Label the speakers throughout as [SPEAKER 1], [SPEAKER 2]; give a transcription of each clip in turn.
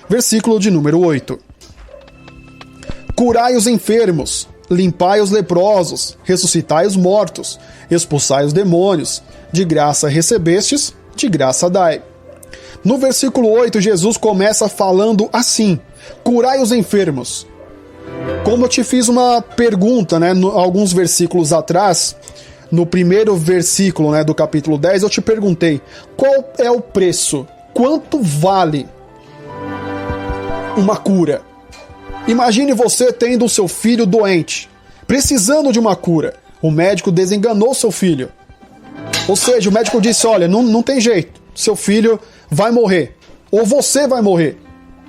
[SPEAKER 1] Versículo de número 8. Curai os enfermos, limpai os leprosos, ressuscitai os mortos, expulsai os demônios, de graça recebestes, de graça dai. No versículo 8, Jesus começa falando assim: curai os enfermos. Como eu te fiz uma pergunta, alguns versículos atrás, no primeiro versículo, do capítulo 10, eu te perguntei, qual é o preço? Quanto vale uma cura? Imagine você tendo o seu filho doente, precisando de uma cura. O médico desenganou seu filho. Ou seja, o médico disse, olha, não tem jeito, seu filho vai morrer, ou você vai morrer.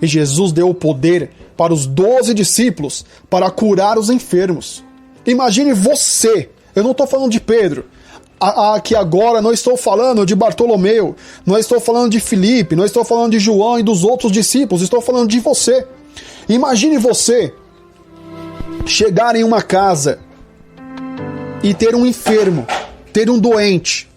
[SPEAKER 1] E Jesus deu o poder para os 12 discípulos para curar os enfermos. Imagine você, eu não estou falando de Pedro, aqui agora não estou falando de Bartolomeu, não estou falando de Filipe, não estou falando de João e dos outros discípulos, estou falando de você. Imagine você chegar em uma casa e ter um enfermo, ter um doente,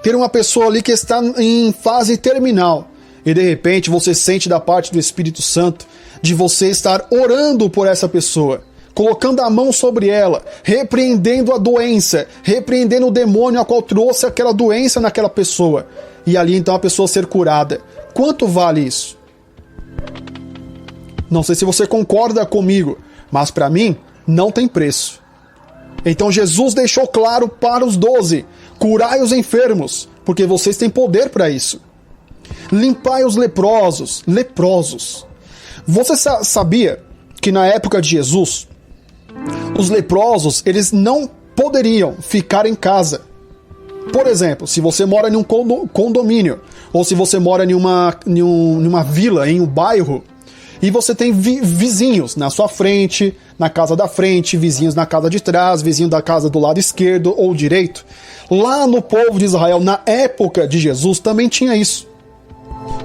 [SPEAKER 1] ter uma pessoa ali que está em fase terminal, e de repente você sente da parte do Espírito Santo de você estar orando por essa pessoa, colocando a mão sobre ela, repreendendo a doença, repreendendo o demônio a qual trouxe aquela doença naquela pessoa, e ali então a pessoa ser curada. Quanto vale isso? Não sei se você concorda comigo, mas para mim não tem preço. Então Jesus deixou claro para os 12, curai os enfermos, porque vocês têm poder para isso. Limpai os leprosos. Você sabia que na época de Jesus, os leprosos, eles não poderiam ficar em casa. Por exemplo, se você mora em um condomínio, ou se você mora em uma vila, em um bairro, e você tem vizinhos na sua frente, na casa da frente, vizinhos na casa de trás, vizinho da casa do lado esquerdo ou direito. Lá no povo de Israel, na época de Jesus, também tinha isso.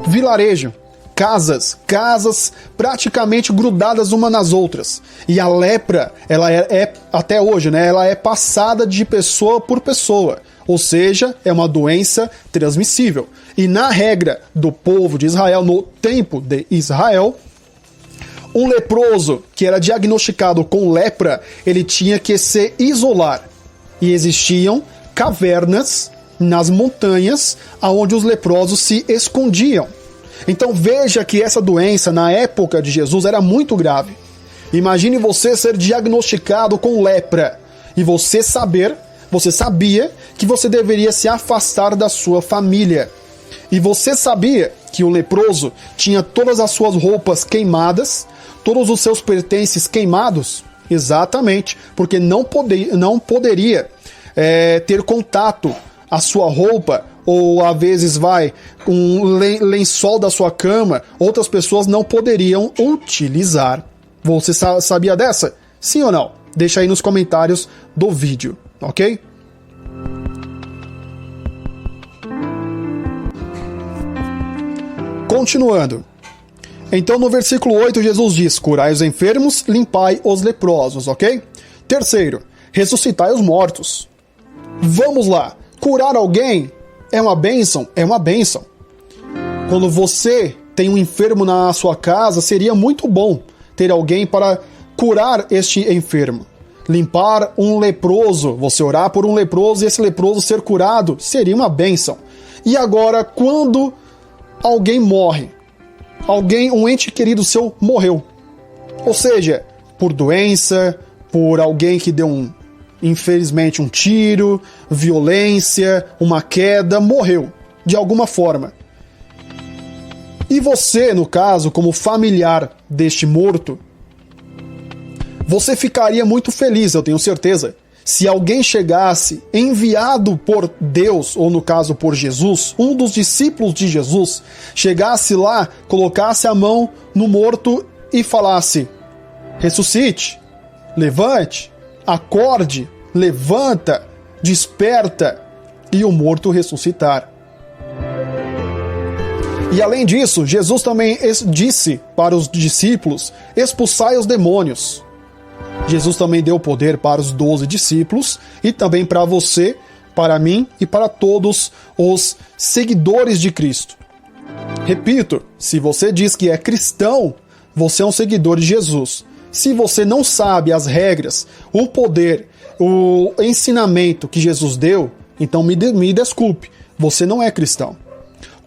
[SPEAKER 1] Vilarejo, casas praticamente grudadas uma nas outras. E a lepra, ela é até hoje, ela é passada de pessoa por pessoa. Ou seja, é uma doença transmissível. E na regra do povo de Israel, no tempo de Israel, um leproso que era diagnosticado com lepra, ele tinha que se isolar. E existiam cavernas nas montanhas onde os leprosos se escondiam. Então veja que essa doença na época de Jesus era muito grave. Imagine você ser diagnosticado com lepra e você sabia que você deveria se afastar da sua família. E você sabia que o leproso tinha todas as suas roupas queimadas, todos os seus pertences queimados? Exatamente, porque não poderia ter contato a sua roupa, ou às vezes um lençol da sua cama, outras pessoas não poderiam utilizar. Você sabia dessa? Sim ou não? Deixa aí nos comentários do vídeo, ok? Continuando. Então no versículo 8 Jesus diz, curai os enfermos, limpai os leprosos, ok? Terceiro, ressuscitai os mortos. Vamos lá, curar alguém é uma bênção? É uma bênção. Quando você tem um enfermo na sua casa, seria muito bom ter alguém para curar este enfermo. Limpar um leproso, você orar por um leproso e esse leproso ser curado, seria uma bênção. E agora, quando alguém morre, um ente querido seu morreu, ou seja, por doença, por alguém que deu infelizmente um tiro, violência, uma queda, morreu de alguma forma. E você, no caso, como familiar deste morto, você ficaria muito feliz, eu tenho certeza, se alguém chegasse, enviado por Deus, ou no caso por Jesus, um dos discípulos de Jesus, chegasse lá, colocasse a mão no morto e falasse, ressuscite, levante, acorde, levanta, desperta, e o morto ressuscitar. E além disso, Jesus também disse para os discípulos, expulsai os demônios. Jesus também deu poder para os 12 discípulos e também para você, para mim e para todos os seguidores de Cristo. Repito, se você diz que é cristão, você é um seguidor de Jesus. Se você não sabe as regras, o poder, o ensinamento que Jesus deu, então me desculpe, você não é cristão.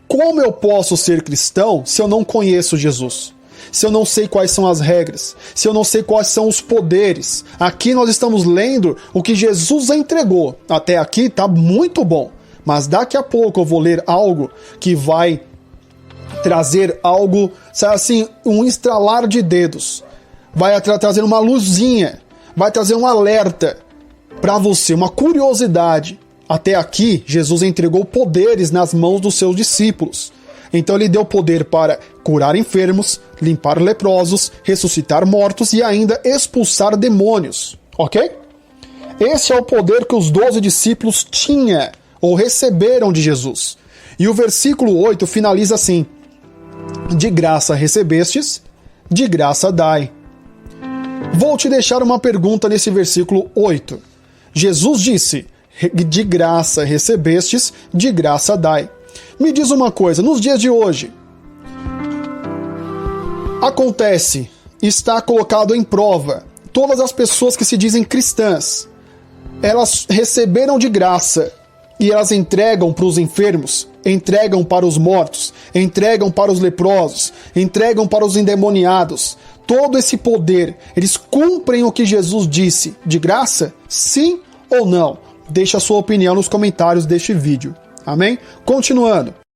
[SPEAKER 1] Como eu posso ser cristão se eu não conheço Jesus? Se eu não sei quais são as regras? Se eu não sei quais são os poderes? Aqui nós estamos lendo o que Jesus entregou. Até aqui está muito bom. Mas daqui a pouco eu vou ler algo que vai trazer algo, sabe assim, um estralar de dedos. Vai trazer uma luzinha. Vai trazer um alerta para você, uma curiosidade. Até aqui, Jesus entregou poderes nas mãos dos seus discípulos. Então ele deu poder para curar enfermos, limpar leprosos, ressuscitar mortos e ainda expulsar demônios. Ok? Esse é o poder que os 12 discípulos tinham ou receberam de Jesus. E o versículo 8 finaliza assim: de graça recebestes, de graça dai. Vou te deixar uma pergunta nesse versículo 8. Jesus disse: de graça recebestes, de graça dai. Me diz uma coisa, nos dias de hoje, acontece, está colocado em prova, todas as pessoas que se dizem cristãs, elas receberam de graça e elas entregam para os enfermos, entregam para os mortos, entregam para os leprosos, entregam para os endemoniados. Todo esse poder, eles cumprem o que Jesus disse de graça? Sim ou não? Deixe a sua opinião nos comentários deste vídeo. Amém? Continuando.